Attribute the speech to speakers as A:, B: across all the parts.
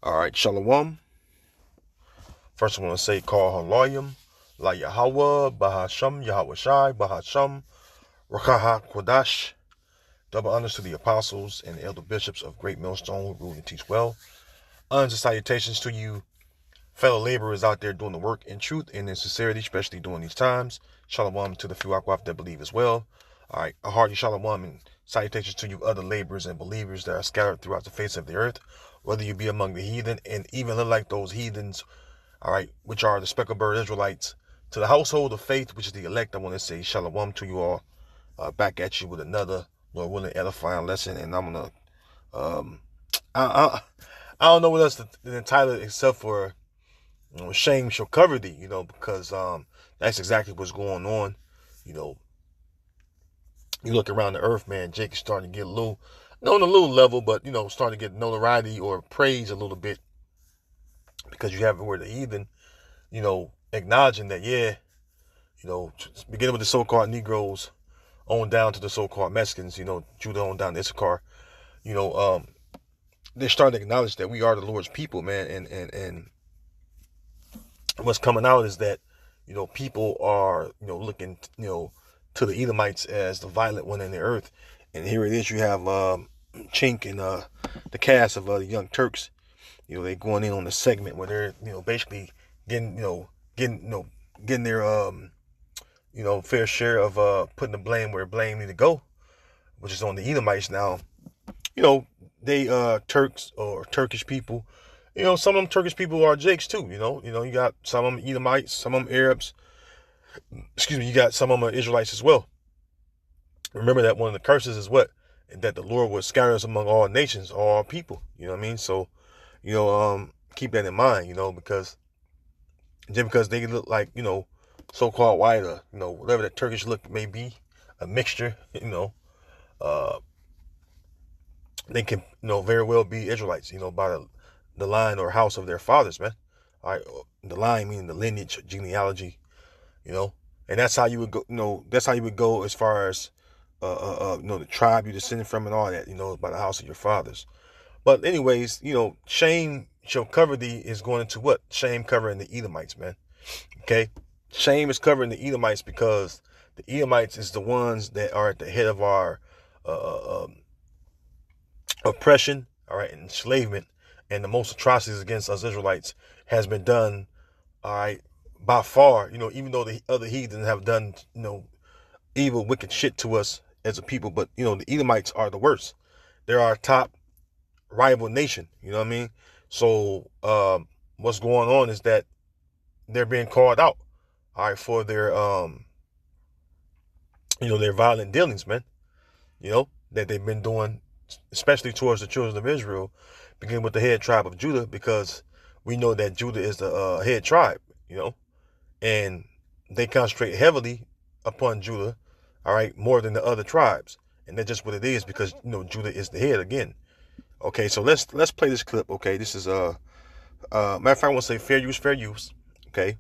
A: All right, Shalom. First, I want to say, call Halayim, La Yahweh, Bahasham, Yahweh Shai, Bahasham, Rakaha Kodash. Double honors to the apostles and the elder bishops of Great Millstone who rule and teach well. Honors and salutations to you, fellow laborers out there doing the work in truth and in sincerity, especially during these times. Shalom to the few Akwaf that believe as well. All right, a hearty shalom and salutations to you other laborers and believers that are scattered throughout the face of the earth, whether you be among the heathen and even look like those heathens, all right, which are the speckled bird Israelites, to the household of faith, which is the elect. I want to say shalom to you all. Back at you with another Lord willing edifying lesson, and I'm gonna I don't know what else to entitle it except for shame shall cover thee, because that's exactly what's going on. You know, you look around the earth, man, Jake is starting to get a little, not on a little level, but starting to get notoriety or praise a little bit, because you have where the heathen, acknowledging that, yeah, beginning with the so-called Negroes on down to the so-called Mexicans, Judah on down to Issachar, they're starting to acknowledge that we are the Lord's people, man, and what's coming out is that, people are, looking, to the Edomites as the violent one in the earth, and here it is, you have Chink and the cast of the Young Turks, they going in on the segment where they're, basically getting, getting their, fair share of putting the blame where blame need to go, which is on the Edomites now. They Turks or Turkish people. Some of them Turkish people are Jakes too. You got some of them Edomites, some of them Arabs. Excuse me, you got some of them Israelites as well. Remember that one of the curses is what? That the Lord would scatter us among all nations, all people. You know what I mean? So, keep that in mind, because just because they look like, so-called white or, whatever that Turkish look may be, a mixture, they can, very well be Israelites, by the line or house of their fathers, man. All right, the line meaning the lineage, genealogy, and that's how you would go. That's how you would go as far as, the tribe you descended from and all that, by the house of your fathers. But anyways, shame shall cover thee is going into what? Shame covering the Edomites, man. Okay, shame is covering the Edomites because the Edomites is the ones that are at the head of our oppression, all right, and enslavement, and the most atrocities against us Israelites has been done, all right, by far, even though the other heathens have done, evil, wicked shit to us as a people, but, the Edomites are the worst. They're our top rival nation, you know what I mean? So, what's going on is that they're being called out, all right, for their, their violent dealings, man, that they've been doing, especially towards the children of Israel, beginning with the head tribe of Judah, because we know that Judah is the head tribe, and they concentrate heavily upon Judah, all right, more than the other tribes, and that's just what it is, because Judah is the head again. Okay, so let's play this clip. Okay, this is matter of fact, I want to say fair use. Okay,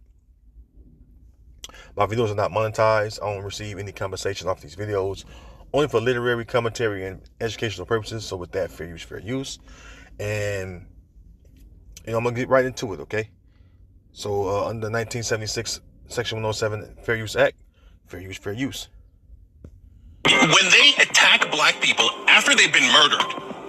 A: my videos are not monetized. I don't receive any compensation off these videos, only for literary commentary and educational purposes. So with that, fair use, and I'm gonna get right into it. Okay, so under 1976 Section 107 Fair Use Act, fair use.
B: When they attack black people after they've been murdered,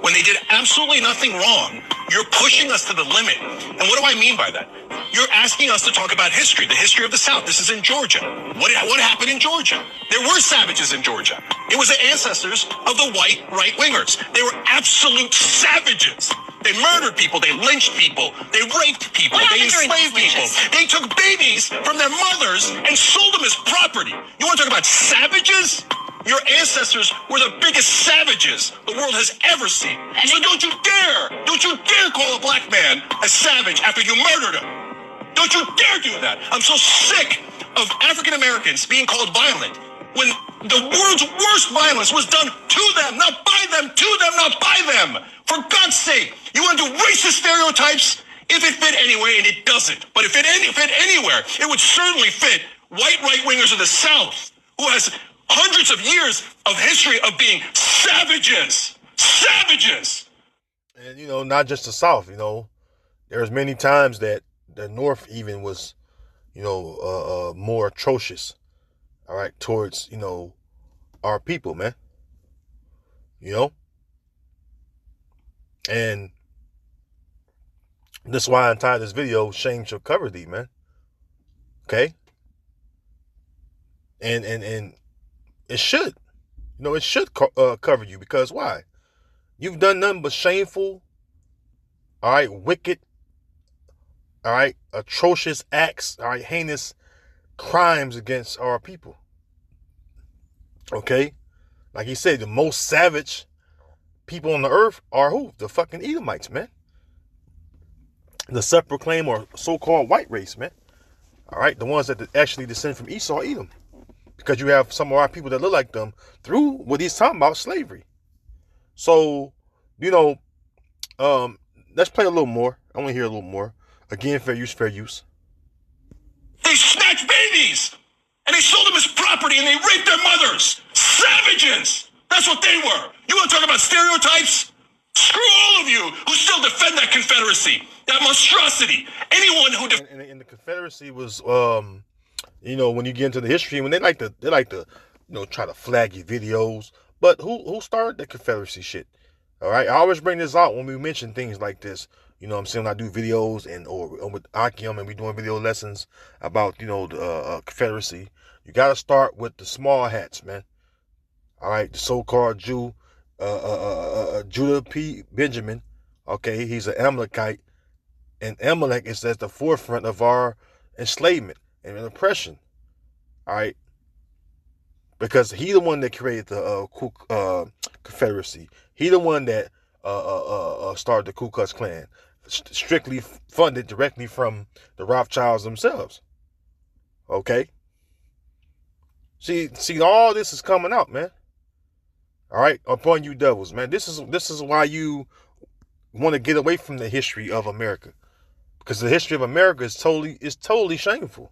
B: when they did absolutely nothing wrong, you're pushing us to the limit. And what do I mean by that? You're asking us to talk about history, the history of the South. This is in Georgia. What happened in Georgia? There were savages in Georgia. It was the ancestors of the white right-wingers. They were absolute savages. They murdered people. They lynched people. They raped people. They enslaved people. They took babies from their mothers and sold them as property. You want to talk about savages? Your ancestors were the biggest savages the world has ever seen. So don't you dare call a black man a savage after you murdered him. Don't you dare do that. I'm so sick of African Americans being called violent when the world's worst violence was done to them, not by them, to them, not by them. For God's sake, you want to do racist stereotypes? If it fit anywhere, and it doesn't. But if it fit anywhere, it would certainly fit white right-wingers of the South, who has hundreds of years of history of being savages.
A: And, not just the South, There's many times that the North even was, more atrocious, all right, towards, our people, man. You know? And that's why I entitled this video, Shame Shall Cover Thee, man. Okay? And it should. It should cover you, because why? You've done nothing but shameful, all right, wicked, all right, atrocious acts, all right, heinous crimes against our people. Okay? Like he said, the most savage people on the earth are who? The fucking Edomites, man. The self-proclaimed or so-called white race, man. All right? The ones that actually descend from Esau, Edom. Because you have some of our people that look like them through what he's talking about, slavery. So, let's play a little more. I want to hear a little more. Again, fair use, fair use.
B: They snatched babies, and they sold them as property, and they raped their mothers. Savages! That's what they were. You want to talk about stereotypes? Screw all of you who still defend that Confederacy, that monstrosity. Anyone who...
A: And the Confederacy was, when you get into the history, when they like to, try to flag your videos. But who started the Confederacy shit? All right, I always bring this out when we mention things like this. You know what I'm saying? When I do videos or with Akim and we doing video lessons about, the Confederacy. You got to start with the small hats, man. All right, the so-called Jew, Judah P. Benjamin. Okay, he's an Amalekite. And Amalek is at the forefront of our enslavement and oppression. All right. Because he the one that created the Confederacy. He the one that started the Ku Klux Klan. Strictly funded directly from the Rothschilds themselves. Okay? See, all this is coming out, man. All right, upon you devils, man. This is why you want to get away from the history of America, because the history of America is totally shameful.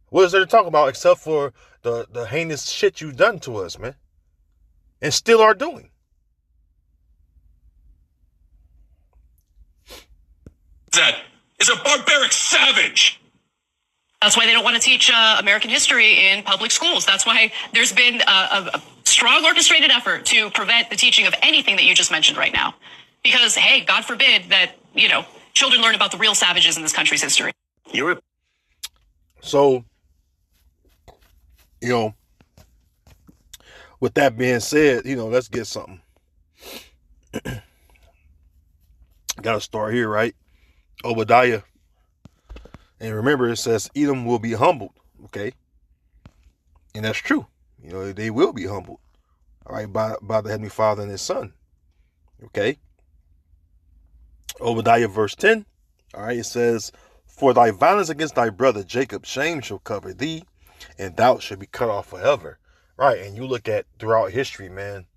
A: What is there to talk about except for the heinous shit you've done to us, man, and still are doing?
B: That is a barbaric savage.
C: That's why they don't want to teach American history in public schools. That's why there's been a strong orchestrated effort to prevent the teaching of anything that you just mentioned right now. Because, hey, God forbid that, children learn about the real savages in this country's history.
A: So, with that being said, let's get something. Got to start here, right? Obadiah. And remember, it says Edom will be humbled, okay? And that's true. They will be humbled, all right, by the Heavenly Father and His Son, okay? Obadiah verse 10, all right, it says, for thy violence against thy brother Jacob, shame shall cover thee, and thou shalt be cut off forever. Right, and you look at throughout history, man,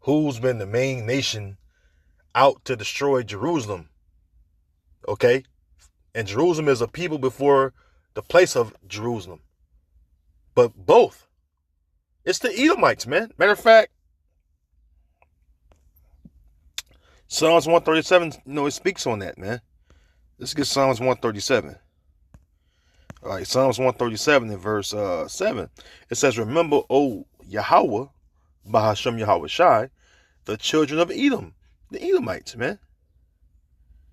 A: who's been the main nation out to destroy Jerusalem, okay? And Jerusalem is a people before the place of Jerusalem. But both. It's the Edomites, man. Matter of fact, Psalms 137, it speaks on that, man. Let's get Psalms 137. All right, Psalms 137 in verse 7. It says, remember, O Yahweh, Bahashem Yahweh Shai, the children of Edom, the Edomites, man.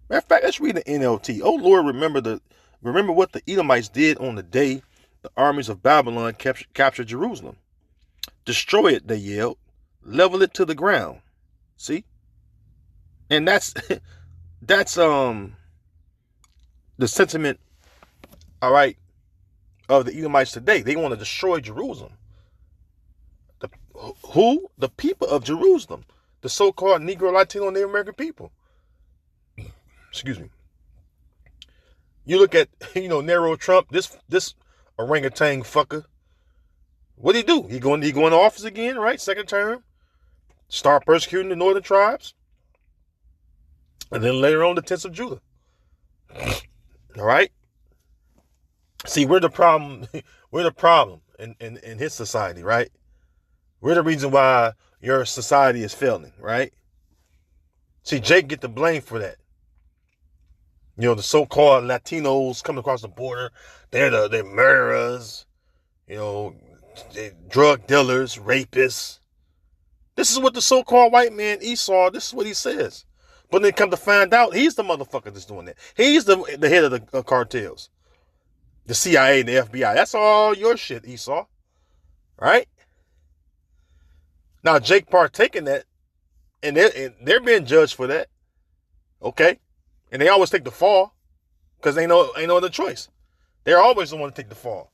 A: Matter of fact, let's read the NLT. Oh Lord, remember what the Edomites did on the day the armies of Babylon captured Jerusalem. Destroy it, they yelled. Level it to the ground. See? And that's the sentiment, all right, of the Edomites today. They want to destroy Jerusalem. Who? The people of Jerusalem. The so-called Negro, Latino, Native American people. Excuse me. You look at, Nero Trump, this orangutan fucker. What did he do? He go into office again, right? Second term. Start persecuting the northern tribes. And then later on, the tents of Judah. All right? See, we're the problem. We're the problem in his society, right? We're the reason why your society is failing, right? See, Jake get the blame for that. You know, the so-called Latinos coming across the border, they're murderers, you know, drug dealers, rapists. This is what the so-called white man Esau, this is what he says. But then come to find out, he's the motherfucker that's doing that. He's the head of the cartels. The CIA and the FBI. That's all your shit, Esau. Right? Now, Jake partaking that, and they're being judged for that. Okay? And they always take the fall, because ain't no other choice. They're always the one to take the fall.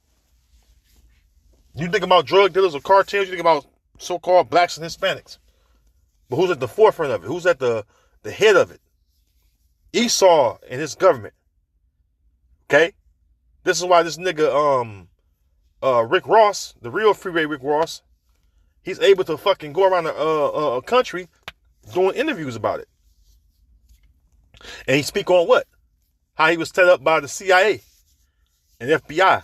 A: You think about drug dealers or cartels, you think about so-called blacks and Hispanics. But who's at the forefront of it? Who's at the head of it? Esau and his government. Okay? This is why this nigga, Rick Ross, the real Freeway Rick Ross, he's able to fucking go around a country doing interviews about it. And he speak on what? How he was set up by the CIA and FBI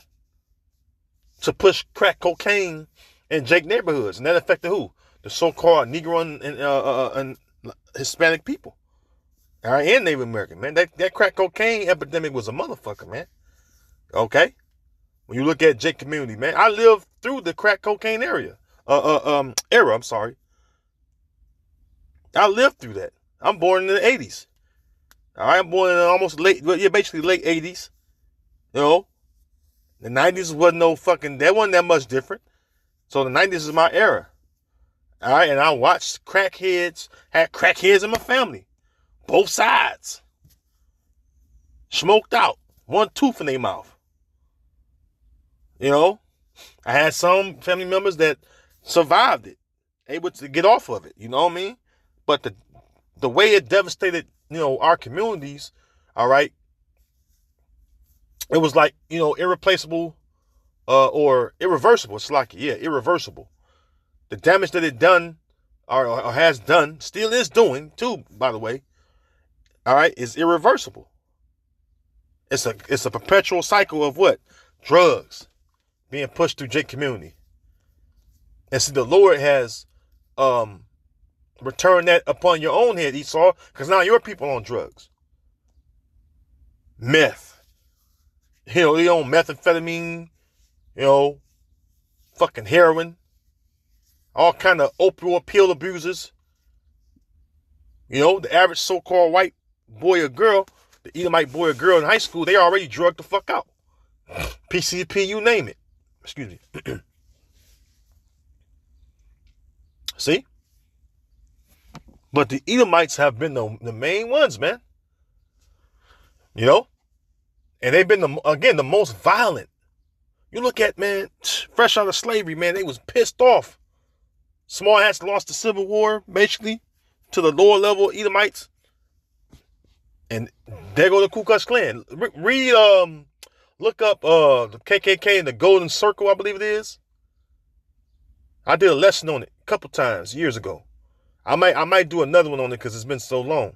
A: to push crack cocaine in Jake neighborhoods. And that affected who? The so-called Negro and Hispanic people. All right, and Native American, man. That crack cocaine epidemic was a motherfucker, man. Okay? When you look at Jake community, man, I lived through the crack cocaine era, I'm sorry. I lived through that. I'm born in the 80s. All right, I'm born in basically late 80s. You know? The 90s wasn't that much different. So the 90s is my era. All right, and I watched had crackheads in my family. Both sides. Smoked out. One tooth in their mouth. You know? I had some family members that survived it. Able to get off of it. You know what I mean? But the way it devastated, our communities, all right, it was like, irreplaceable or irreversible. It's like, irreversible. The damage that it done or has done, still is doing too, by the way, all right, is irreversible. It's a perpetual cycle of what? Drugs being pushed through Jake community. And see, the Lord has returned that upon your own head, Esau, because now your people on drugs. Meth. They on methamphetamine, fucking heroin, all kind of opioid pill abusers. The average so-called white boy or girl, the Edomite boy or girl in high school, they already drugged the fuck out. PCP, you name it. Excuse me. See? But the Edomites have been the main ones, man. And they've been, the most violent. You look at, man, fresh out of slavery, man, they was pissed off. Small hats lost the Civil War, basically, to the lower level Edomites. And there go the Ku Klux Klan. Look up the KKK and the Golden Circle, I believe it is. I did a lesson on it a couple times years ago. I might do another one on it because it's been so long.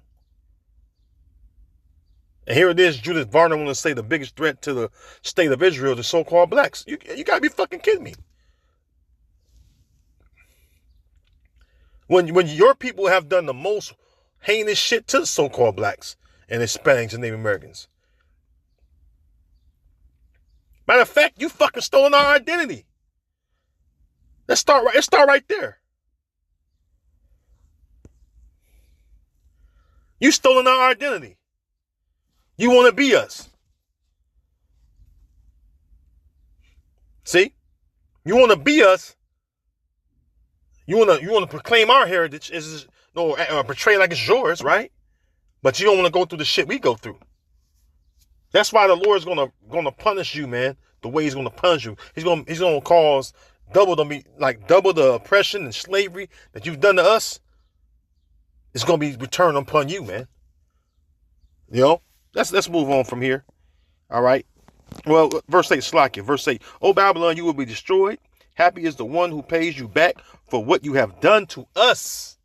A: And here it is, Judith Varner want to say the biggest threat to the state of Israel, the so-called blacks. You gotta be fucking kidding me. When your people have done the most heinous shit to the so-called blacks and Hispanics and Native Americans. Matter of fact, you fucking stolen our identity. Let's start right there. You stolen our identity. You want to be us. See? You want to be us. You want to proclaim our heritage portray like it's yours, right? But you don't want to go through the shit we go through. That's why the Lord's gonna punish you, man. The way he's gonna punish you. He's gonna cause double the oppression and slavery that you've done to us. It's gonna be returned upon you, man. Let's move on from here. All right. Well, verse 8, Slakia. Verse 8. O Babylon, you will be destroyed. Happy is the one who pays you back for what you have done to us.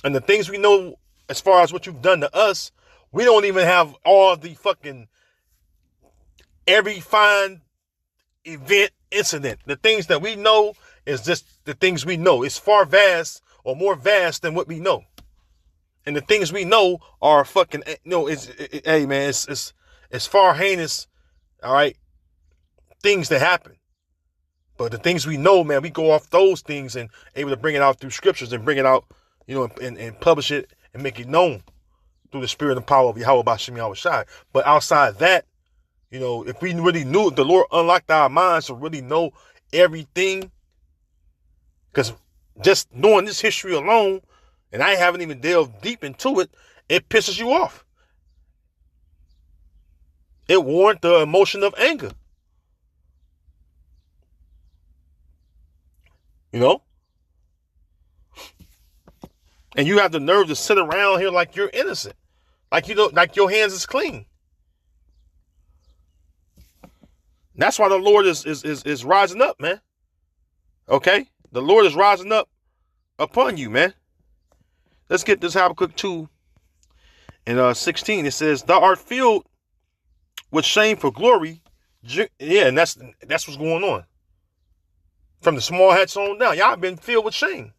A: And the things we know as far as what you've done to us, we don't even have all the fucking every fine event, incident. The things that we know is just the things we know. It's far vast or more vast than what we know. And the things we know are fucking, hey man, it's far heinous, all right, things that happen. But the things we know, man, we go off those things and able to bring it out through scriptures and bring it out, and publish it and make it known through the spirit and power of Yahweh B'Shem Yahweh Shai. But outside that, if we really knew, the Lord unlocked our minds to really know everything, because just knowing this history alone, and I haven't even delved deep into it, it pisses you off. It warrants the emotion of anger. And you have the nerve to sit around here like you're innocent. Like like your hands is clean. That's why the Lord is rising up, man. Okay? The Lord is rising up upon you, man. Let's get this Habakkuk 2 and 16. It says, "Thou art filled with shame for glory." Yeah, and that's what's going on. From the small hats on down, y'all been filled with shame.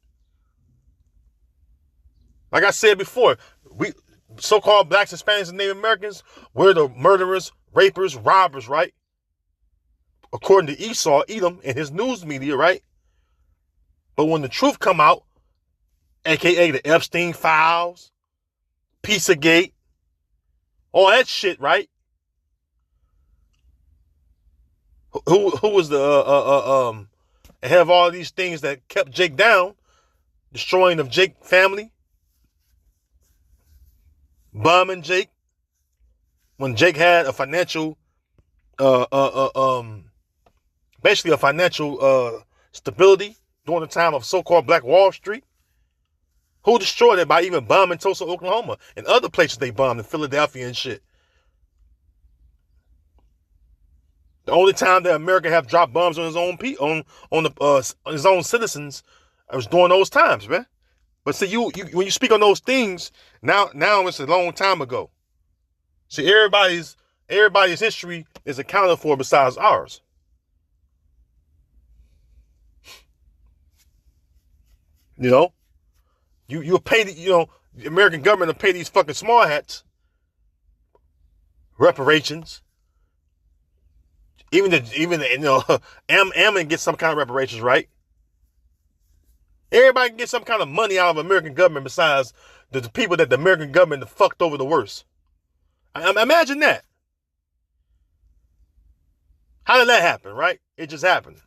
A: Like I said before, we so-called blacks, Hispanics, and Native Americans, we're the murderers, rapers, robbers, right? According to Esau, Edom, and his news media, right? But when the truth come out, aka the Epstein files, Pizzagate, all that shit, right? Who was the head of all these things that kept Jake down, destroying of Jake family, bombing Jake when Jake had a financial, basically a financial stability during the time of so-called Black Wall Street. Who destroyed it by even bombing Tulsa, Oklahoma, and other places they bombed in Philadelphia and shit? The only time that America have dropped bombs on his own on his own citizens, it was during those times, man. But see, you when you speak on those things, now it's a long time ago. See, everybody's history is accounted for besides ours. You'll pay the American government to pay these fucking small hats reparations. Even Ammon gets some kind of reparations, right? Everybody can get some kind of money out of American government besides the people that the American government fucked over the worst. Imagine that. How did that happen, right? It just happened.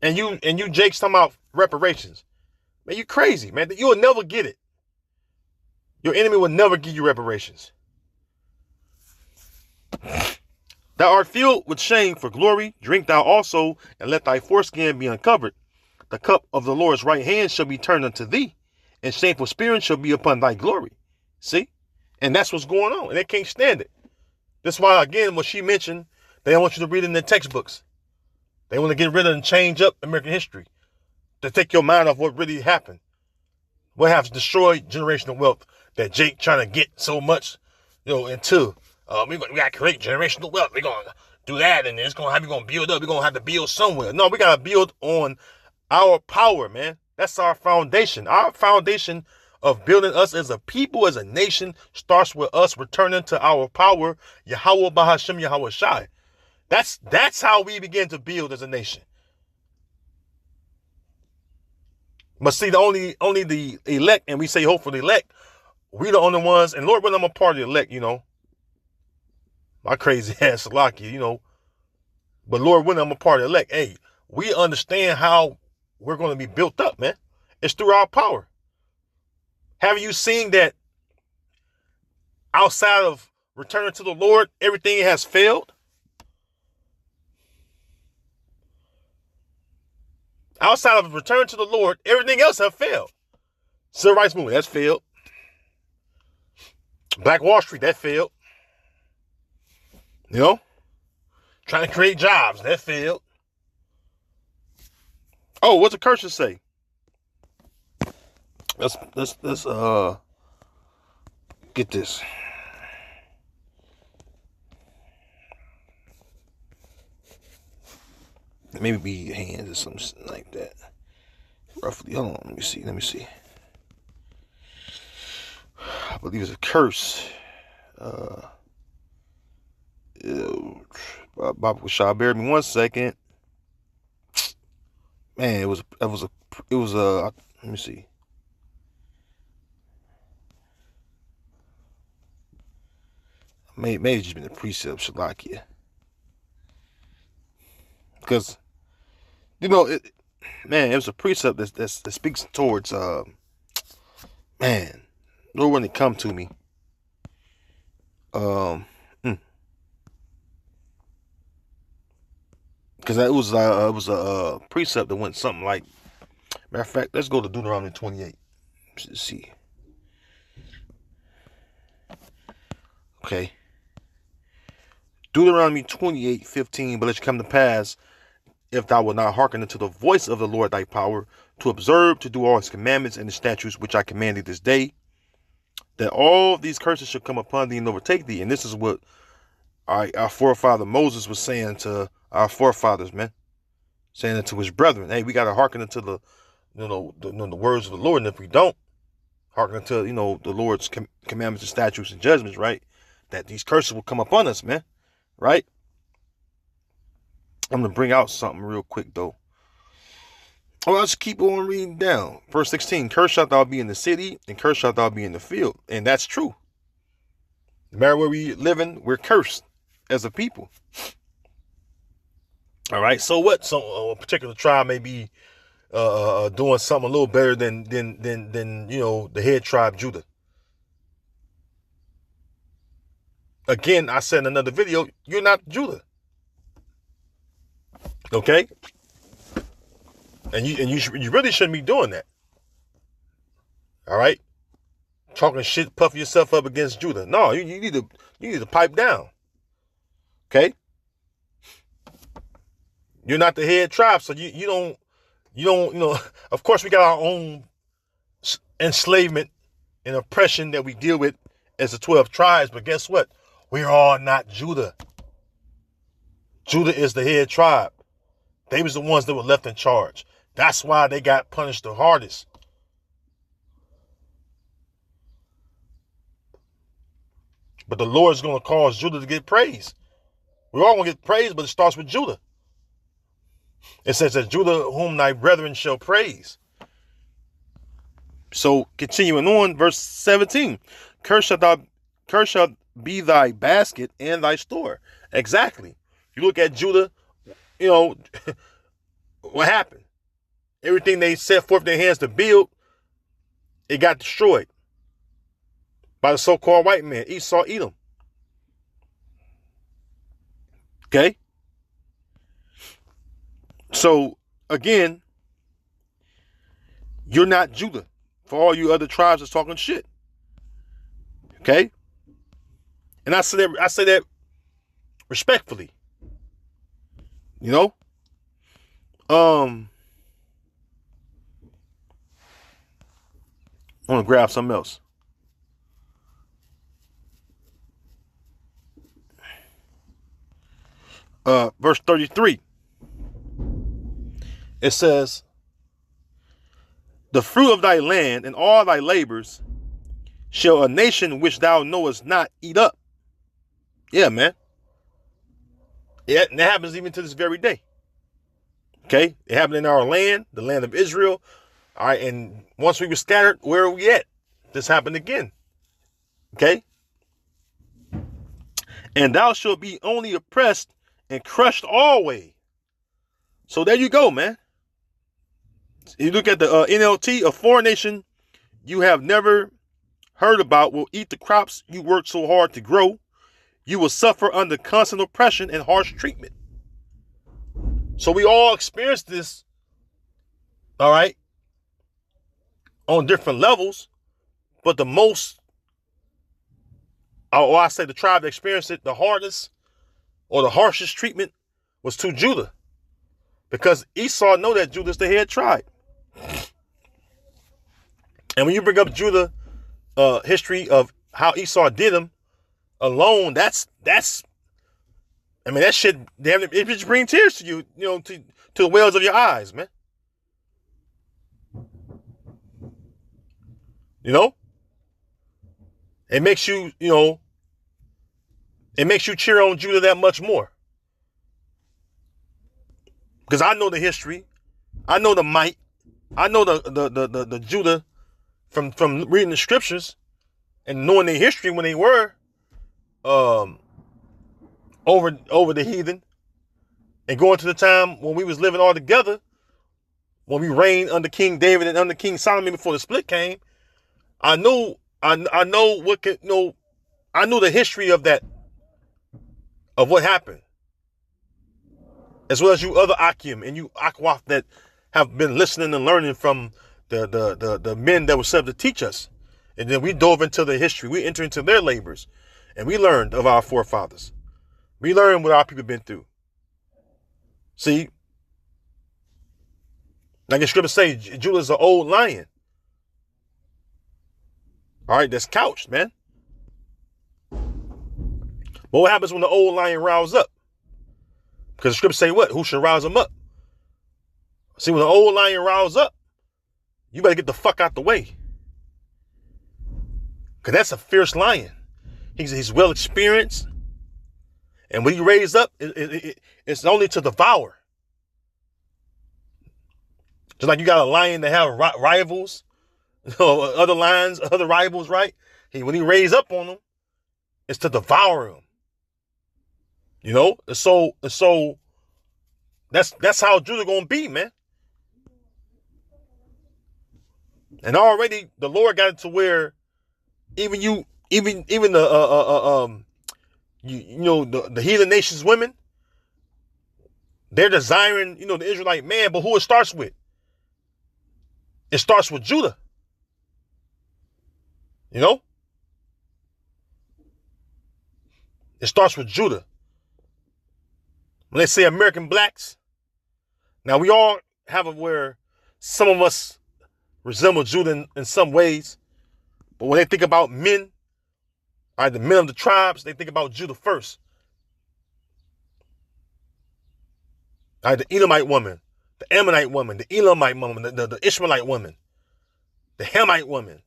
A: And you Jake's talking about reparations. Man, you crazy, man. You'll never get it. Your enemy will never give you reparations. Thou art filled with shame for glory. Drink thou also, and let thy foreskin be uncovered. The cup of the Lord's right hand shall be turned unto thee, and shameful spirit shall be upon thy glory. See? And that's what's going on. And they can't stand it. That's why, again, what she mentioned, they don't want you to read it in their textbooks. They want to get rid of and change up American history to take your mind off what really happened. What has destroyed generational wealth that Jake trying to get so much, into. We got to create generational wealth. We're going to do that, and we're going to build up. We're going to have to build somewhere. No, we got to build on our power, man. That's our foundation. Our foundation of building us as a people, as a nation, starts with us returning to our power, Yahweh B'Shem Yahweh Shai. That's how we begin to build as a nation. But see, only the elect, and we say hopefully elect, we the only ones, and Lord, when I'm a part of the elect, my crazy ass Salaki, but Lord, when I'm a part of the elect, hey, we understand how we're going to be built up, man. It's through our power. Have you seen that outside of returning to the Lord, everything has failed? Outside of return to the Lord, everything else have failed. Civil rights movement, that's failed. Black Wall Street, that failed. Trying to create jobs, that failed. Oh, what's the curses say? Let's get this. Maybe be hands or something like that. Roughly. Hold on, let me see. believe it's a curse. Bob Shaw, bear me 1 second. Man, it was let me see. Maybe it's just been a precept, Shalakia. Because, it was a precept that speaks towards, man, Lord, when it come to me. Because it was a precept that went something like, matter of fact, let's go to Deuteronomy 28. Let's see. Okay. Deuteronomy 28:15, but it shall come to pass, if thou wilt not hearken unto the voice of the Lord thy power, to observe, to do all his commandments and the statutes which I command thee this day, that all these curses shall come upon thee and overtake thee. And this is what our forefather Moses was saying to our forefathers, man. Saying it to his brethren. Hey, we got to hearken unto the words of the Lord. And if we don't hearken unto, the Lord's commandments and statutes and judgments, right, that these curses will come upon us, man. Right? I'm going to bring out something real quick, though. Well, let's keep on reading down. Verse 16, cursed shalt thou be in the city, and cursed shalt thou be in the field. And that's true. No matter where we living, we're cursed as a people. All right. So what? So a particular tribe may be doing something a little better than the head tribe Judah. Again, I said in another video, you're not Judah. Okay? And you really shouldn't be doing that. All right? Talking shit, puffing yourself up against Judah. No, you need to pipe down. Okay? You're not the head tribe, so you don't, of course we got our own enslavement and oppression that we deal with as the 12 tribes, but guess what? We're all not Judah. Judah is the head tribe. They was the ones that were left in charge. That's why they got punished the hardest. But the Lord's going to cause Judah to get praise. We're all going to get praise, but it starts with Judah. It says that Judah whom thy brethren shall praise. So continuing on, verse 17. Cursed shall be thy basket and thy store. Exactly. You look at Judah, what happened? Everything they set forth their hands to build, it got destroyed by the so-called white man, Esau, Edom. Okay? So, again, you're not Judah. For all you other tribes that's talking shit. Okay? And I say that respectfully. I want to grab something else. Verse 33. It says, the fruit of thy land and all thy labors shall a nation which thou knowest not eat up. Yeah, man. Yeah, and that happens even to this very day. Okay? It happened in our land, the land of Israel. All right, and once we were scattered, where are we at? This happened again. Okay? And thou shalt be only oppressed and crushed always. So there you go, man. You look at the NLT, a foreign nation you have never heard about will eat the crops you worked so hard to grow. You will suffer under constant oppression and harsh treatment. So we all experience this, all right, on different levels, but the most, or I say the tribe that experienced it the hardest or the harshest treatment was to Judah. Because Esau know that Judah's the head tribe. And when you bring up Judah history of how Esau did him alone, that's I mean, that shit, damn, it just brings tears to you, to the wells of your eyes, man. It makes you, it makes you cheer on Judah that much more. Because I know the history. I know the might. I know the Judah from reading the scriptures and knowing their history when they were over the heathen, and going to the time when we was living all together, when we reigned under King David and under King Solomon before the split came. I know the history of that, of what happened, as well as you other Akim and you Akwaf that have been listening and learning from the men that were set to teach us. And then we dove into the history. We entered into their labors, and we learned of our forefathers. We learned what our people been through. See, like the scripture say, Judah's an old lion. All right, that's couched, man. But what happens when the old lion riles up? Because the scripture say what? Who should rouse him up? See, when the old lion riles up, you better get the fuck out the way. Because that's a fierce lion. He's well experienced. And when he raised up, it's only to devour. Just like you got a lion that have rivals, other lions, other rivals, right? When he raised up on them, it's to devour them. So that's how Judah gonna be, man. And already the Lord got it to where even the heathen nations women, they're desiring, the Israelite man, but who it starts with? It starts with Judah. It starts with Judah. When they say American blacks, now we all have it where some of us resemble Judah in some ways, but when they think about men, all right, the men of the tribes, they think about Judah first. All right, the Edomite woman, the Ammonite woman, the Elamite woman, the Ishmaelite woman, the Hamite woman.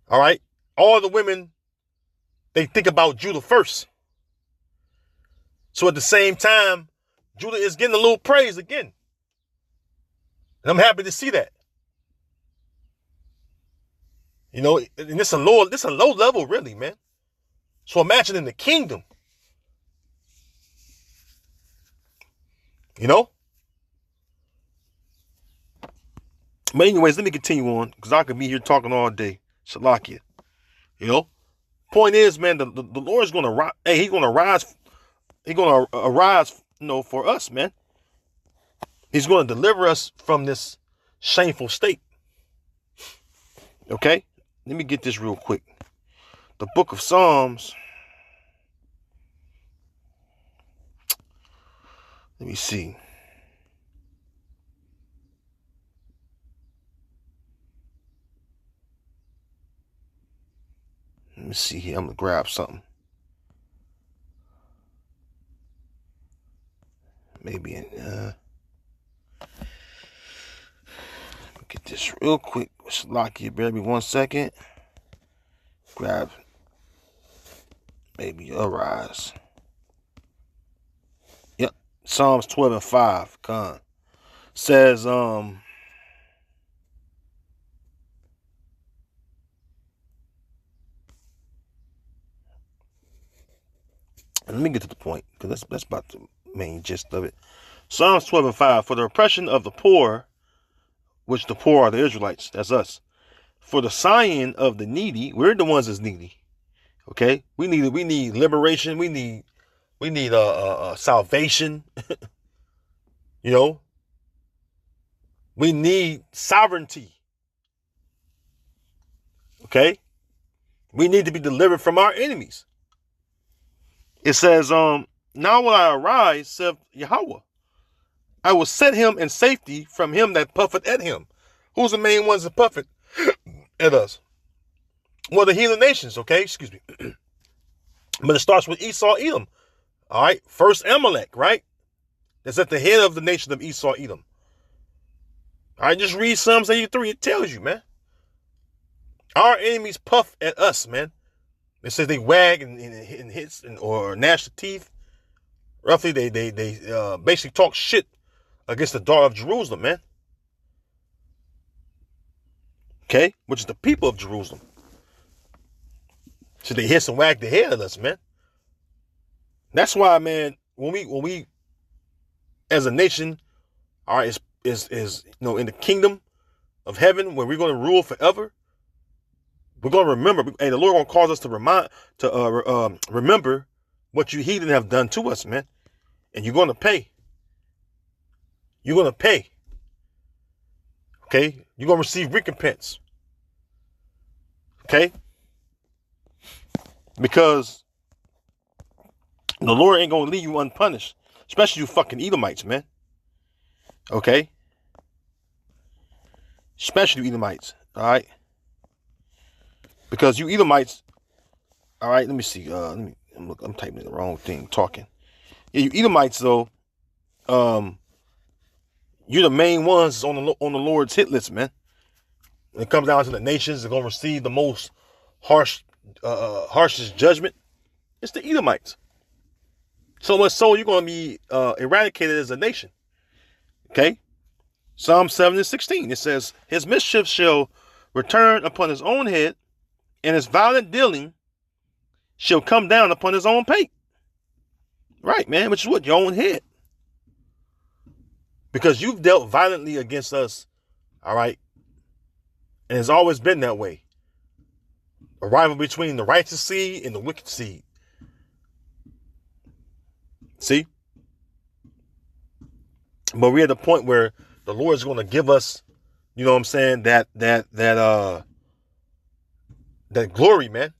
A: All right, all the women, they think about Judah first. So at the same time, Judah is getting a little praise again. And I'm happy to see that. And this a low level, really, man. So imagine in the kingdom. But anyways, let me continue on, because I could be here talking all day. Shalakia. Point is, man, the Lord is going to rise. Hey, he's going to rise. He's going to arise, for us, man. He's going to deliver us from this shameful state. Okay? Let me get this real quick. The book of Psalms. Let me see. Let me see here. I'm going to grab something. Maybe get this real quick. Shalakia, bear me 1 second. Grab maybe arise. Yep. Psalms 12:5. Con says let me get to the point, because that's about the main gist of it. Psalms 12:5. For the oppression of the poor, which the poor are the Israelites, that's us. For the sighing of the needy, we're the ones that's needy. Okay, we need liberation. We need salvation. We need sovereignty. Okay, we need to be delivered from our enemies. It says, now will I arise, saith Yahweh. I will set him in safety from him that puffeth at him. Who's the main ones that puffeth at us? Well, the heathen nations, okay? Excuse me. But it starts with Esau, Edom. All right? First Amalek, right? That's at the head of the nation of Esau, Edom. All right, just read Psalms 83. It tells you, man. Our enemies puff at us, man. They say they wag and hits or gnash the teeth. Roughly, they basically talk shit against the daughter of Jerusalem, man. Okay, which is the people of Jerusalem. So they hiss and wag the head at us, man. That's why, man, when we as a nation, all right, is in the kingdom of heaven where we're going to rule forever. We're going to remember, and the Lord going to cause us to remember what you heathen have done to us, man. And you're going to pay. You're going to pay. Okay? You're going to receive recompense. Okay? Because the Lord ain't going to leave you unpunished. Especially you fucking Edomites, man. Okay? Especially you Edomites. All right? Because you Edomites, all right, let me see. I'm typing the wrong thing, talking. Yeah, you Edomites, though, you're the main ones on the Lord's hit list, man. When it comes down to the nations, they're going to receive the most harshest judgment. It's the Edomites. So much so, you're going to be eradicated as a nation. Okay? Psalm 7:16, it says, his mischief shall return upon his own head, and his violent dealing shall come down upon his own pate. Right, man, which is what? Your own head. Because you've dealt violently against us, all right? And it's always been that way. A rival between the righteous seed and the wicked seed. See? But we're at the point where the Lord is going to give us, you know what I'm saying, that glory, man.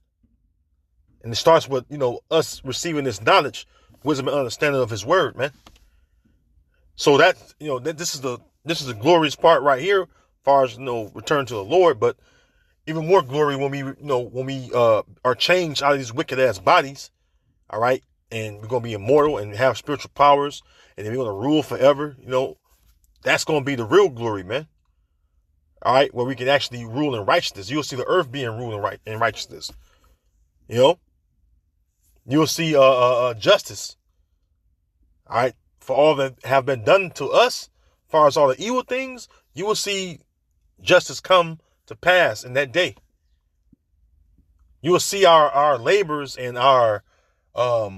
A: And it starts with, us receiving this knowledge, wisdom, and understanding of his word, man. So that, this is the glorious part right here, as far as, return to the Lord. But even more glory when we are changed out of these wicked ass bodies, all right? And we're going to be immortal and have spiritual powers, and then we're going to rule forever, that's going to be the real glory, man. All right, where we can actually rule in righteousness. You'll see the earth being ruled in righteousness. You'll see justice. All right, for all that have been done to us, as far as all the evil things, you will see justice come to pass in that day. You will see our labors and our our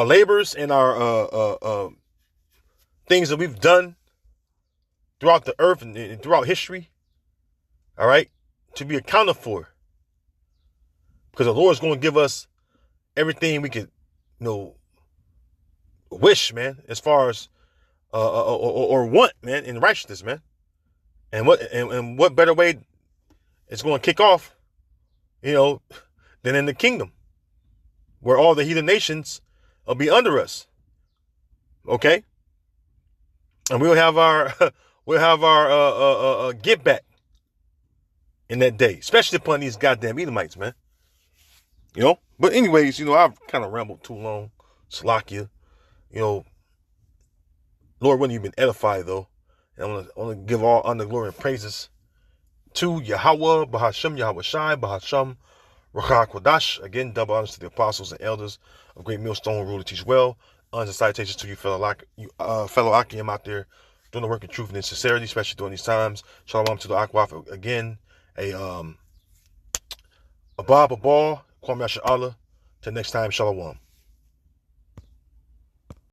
A: labors and our things that we've done throughout the earth and throughout history, all right, to be accounted for. Because the Lord's going to give us everything we could, wish, man, as far as or want, man, in righteousness, man. And what better way it's going to kick off, than in the kingdom, where all the heathen nations will be under us. Okay? And we'll have our get back in that day, especially upon these goddamn Edomites, man. But anyways, I've kind of rambled too long. Slakia. Lord wouldn't even edify though. And I want to give all honor, glory, and praises to Yahweh, Bahashem, Yahweh Shai, Bahashem, Ruach HaKodesh. Again, double honors to the apostles and elders of Great Millstone, rule to teach well. Honors and salutations to you, fellow Akim out there doing the work of truth and in sincerity, especially during these times. Shalom to the Akwaf again. Abab Abal, Kwame Yasha Allah. Till next time, Shalom.